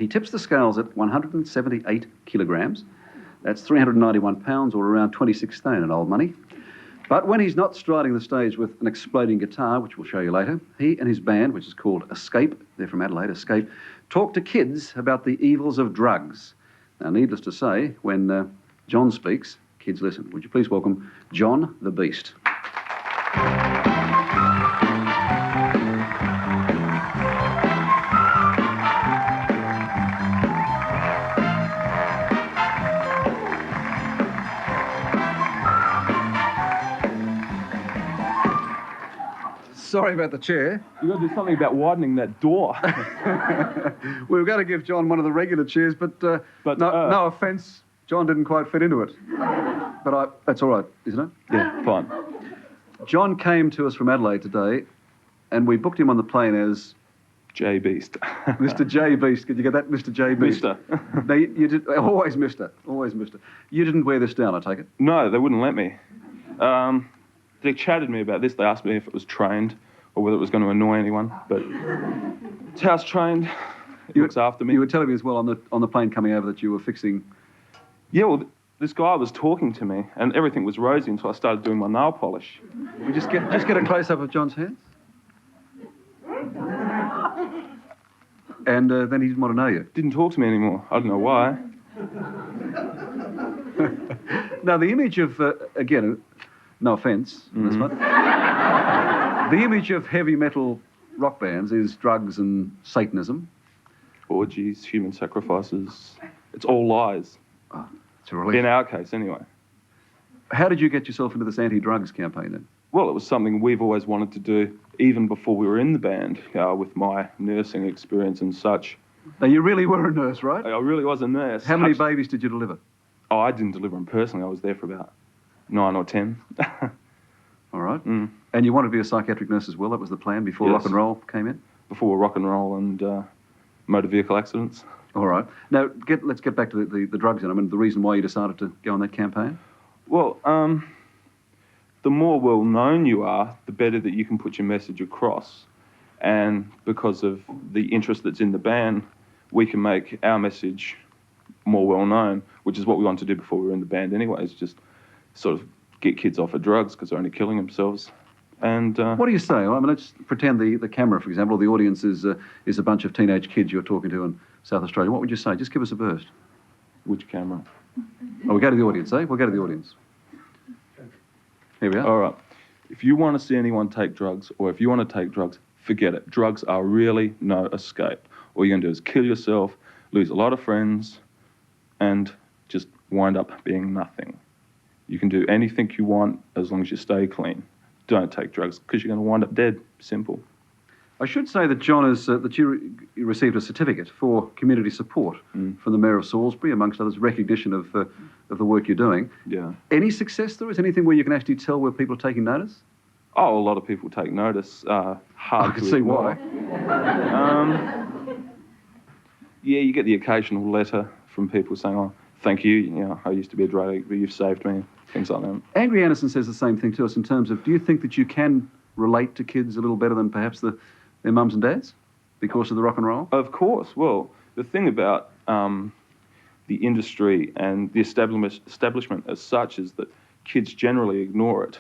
He tips the scales at 178 kilograms. That's 391 pounds, or around 26 stone in old money. But when he's not striding the stage with an exploding guitar, which we'll show you later, he and his band, which is called Escape, they're from Adelaide, Escape, talk to kids about the evils of drugs. Now, needless to say, when John speaks, kids listen. Would you please welcome John the Beast? Sorry about the chair. You've got to do something about widening that door. We were going to give John one of the regular chairs, but no offence, John didn't quite fit into it. But that's all right, isn't it? Yeah, fine. John came to us from Adelaide today, and we booked him on the plane as... J Beast. Mr. J Beast. Could you get that, Mr. J Beast? Mister. No, you did, always Mr. Always Mr. You didn't wear this down, I take it? No, they wouldn't let me. They chatted to me about this. They asked me if it was trained or whether it was going to annoy anyone. But it's house trained. It looks after me. You were telling me as well on the plane coming over that you were fixing... Yeah, well, this guy was talking to me, and everything was rosy until I started doing my nail polish. We just get a close-up of John's hands. And then he didn't want to know you. Didn't talk to me anymore. I don't know why. Now, the image of, again, no offence, this one. The image of heavy metal rock bands is drugs and Satanism. Orgies, human sacrifices. It's all lies. Oh, it's a relief. In our case, anyway. How did you get yourself into this anti-drugs campaign, then? Well, it was something we've always wanted to do, even before we were in the band, with my nursing experience and such. Now, you really were a nurse, right? I really was a nurse. How many babies did you deliver? Oh, I didn't deliver them personally. I was there for about 9 or 10. All right. Mm. And you wanted to be a psychiatric nurse as well? That was the plan before rock and roll came in? Before rock and roll and motor vehicle accidents. All right. Now, let's get back to the drugs then. I mean, the reason why you decided to go on that campaign? Well, the more well-known you are, the better that you can put your message across. And because of the interest that's in the band, we can make our message more well-known, which is what we wanted to do before we were in the band anyways, just sort of get kids off of drugs because they're only killing themselves. And what do you say? I mean, let's pretend the camera, for example, or the audience is a bunch of teenage kids you're talking to in South Australia. What would you say? Just give us a burst. Which camera? Oh, we'll go to the audience, eh? We'll go to the audience. Here we are. All right. If you want to see anyone take drugs, or if you want to take drugs, forget it. Drugs are really no escape. All you're going to do is kill yourself, lose a lot of friends, and just wind up being nothing. You can do anything you want as long as you stay clean. Don't take drugs, because you're going to wind up dead. Simple. I should say that John is that you received a certificate for community support from the Mayor of Salisbury, amongst others, recognition of the work you're doing. Yeah. Any success there? Is anything where you can actually tell where people are taking notice? Oh, a lot of people take notice. Hard I can see ignore. Why. Yeah, you get the occasional letter from people saying, "Oh, thank you. You know, I used to be a drug addict, but you've saved me." Things like that. Angry Anderson says the same thing to us in terms of, do you think that you can relate to kids a little better than perhaps their mums and dads because of the rock and roll? Of course. Well, the thing about the industry and the establishment as such is that kids generally ignore it.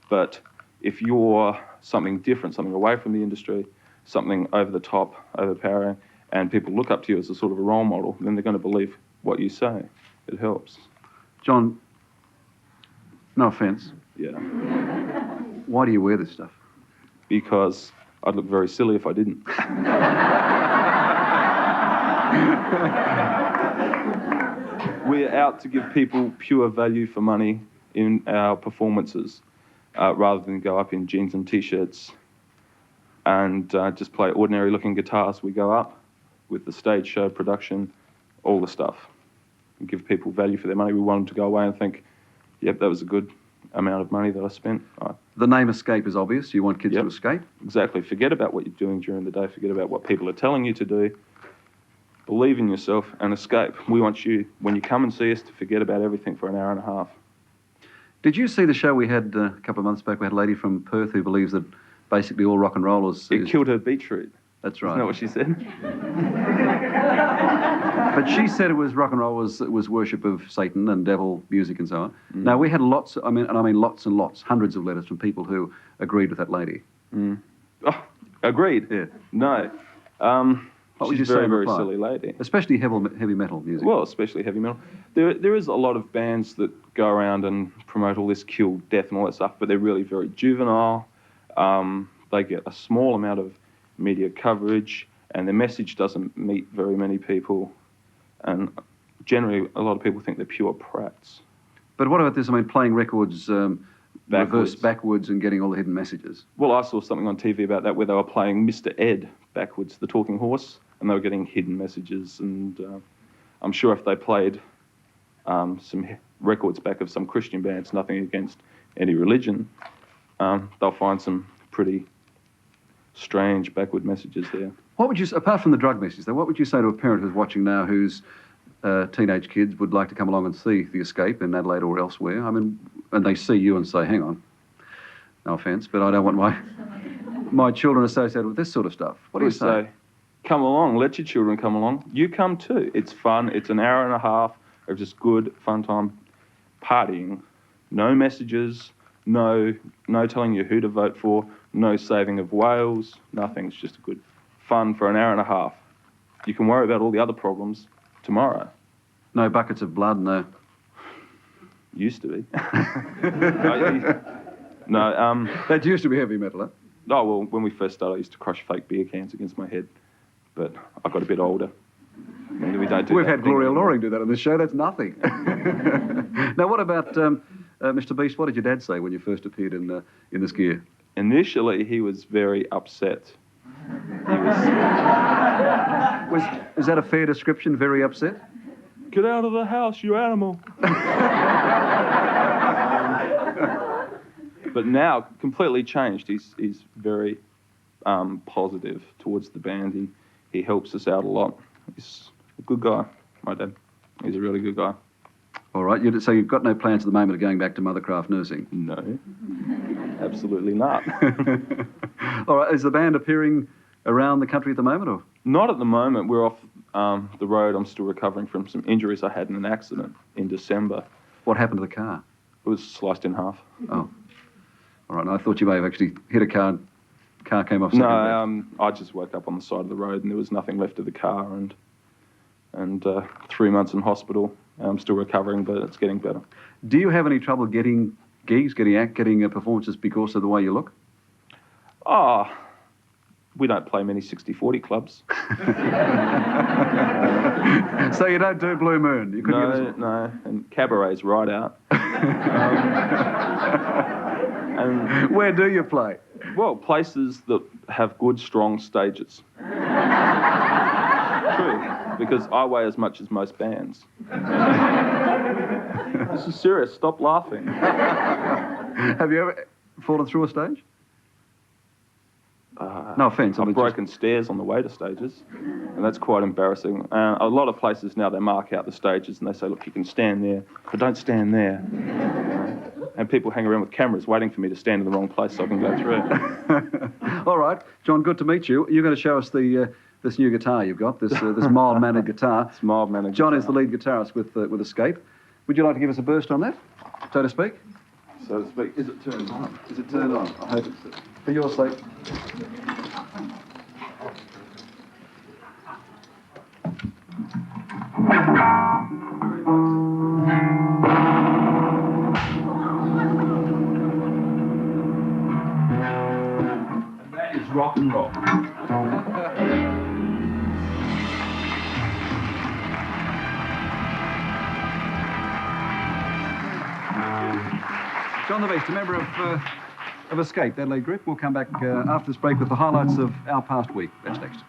But if you're something different, something away from the industry, something over the top, overpowering, and people look up to you as a sort of a role model, then they're going to believe what you say. It helps. John, no offence. Yeah. Why do you wear this stuff? Because I'd look very silly if I didn't. We're out to give people pure value for money in our performances, rather than go up in jeans and T-shirts and just play ordinary-looking guitars. We go up with the stage show, production, all the stuff, and give people value for their money. We want them to go away and think, yep, that was a good amount of money that I spent. The name Escape is obvious. You want kids to escape? Exactly. Forget about what you're doing during the day. Forget about what people are telling you to do. Believe in yourself and escape. We want you, when you come and see us, to forget about everything for an hour and a half. Did you see the show we had a couple of months back? We had a lady from Perth who believes that basically all rock and roll is... It killed her beetroot. That's right. Isn't that what she said? But she said it was rock and roll was worship of Satan and devil music and so on. Now, we had lots, I mean lots and lots, hundreds of letters from people who agreed with that lady. Oh, agreed? Yeah. No. What would She's you a very, say in very reply? silly lady. Especially heavy metal music. Well, especially heavy metal. There is a lot of bands that go around and promote all this kill, death and all that stuff, but they're really very juvenile. They get a small amount of media coverage, and their message doesn't meet very many people. And generally, a lot of people think they're pure prats. But what about this? I mean, playing records reverse backwards and getting all the hidden messages. Well, I saw something on TV about that where they were playing Mr. Ed backwards, the talking horse, and they were getting hidden messages. And I'm sure if they played some records back of some Christian bands, nothing against any religion, they'll find some pretty strange backward messages there. What would you, apart from the drug message, though, what would you say to a parent who's watching now whose teenage kids would like to come along and see The Escape in Adelaide or elsewhere? I mean, and they see you and say, hang on, no offence, but I don't want my children associated with this sort of stuff. What do you say? Come along, let your children come along. You come too. It's fun. It's an hour and a half of just good, fun time partying. No messages, no telling you who to vote for, no saving of whales, nothing. It's just good fun for an hour and a half. You can worry about all the other problems tomorrow. No buckets of blood, no. Used to be. No. That used to be heavy metal, huh? Oh, well, when we first started, I used to crush fake beer cans against my head. But I got a bit older. And we don't do We've that had thing Gloria anymore. Loring do that on this show. That's nothing. Now, what about Mr. Beast? What did your dad say when you first appeared in this gear? Initially, he was very upset. He was... Is that a fair description? Very upset? Get out of the house, you animal. But now, completely changed. He's very positive towards the band. He helps us out a lot. He's a good guy, my dad. He's a really good guy. All right. So you've got no plans at the moment of going back to Mothercraft nursing? No, absolutely not. All right. Is the band appearing around the country at the moment, or? Not at the moment. We're off the road. I'm still recovering from some injuries I had in an accident in December. What happened to the car? It was sliced in half. Oh. All right. No, I thought you may have actually hit a car. Car came off. No, I just woke up on the side of the road and there was nothing left of the car, and 3 months in hospital. I'm still recovering, but it's getting better. Do you have any trouble getting gigs, getting performances because of the way you look? Oh, we don't play many 60-40 clubs. So you don't do Blue Moon? You couldn't give us... No, and cabaret's right out. And where do you play? well, places that have good, strong stages. True, because I weigh as much as most bands. This is serious. Stop laughing. Have you ever fallen through a stage? No offence. I've broken stairs on the way to stages, and that's quite embarrassing. A lot of places now, they mark out the stages and they say, look, you can stand there, but don't stand there. And people hang around with cameras waiting for me to stand in the wrong place so I can go through. All right, John, good to meet you. You're going to show us this new guitar you've got, this mild-mannered guitar. It's mild-mannered John guitar. is the lead guitarist with Escape. Would you like to give us a burst on that, so to speak? So to speak. Is it turned on? Is it turned on? I hope it's... For your sake. And that is rock and roll. John the Beast, a member of Escape, that lead group. We'll come back after this break with the highlights of our past week. That's next.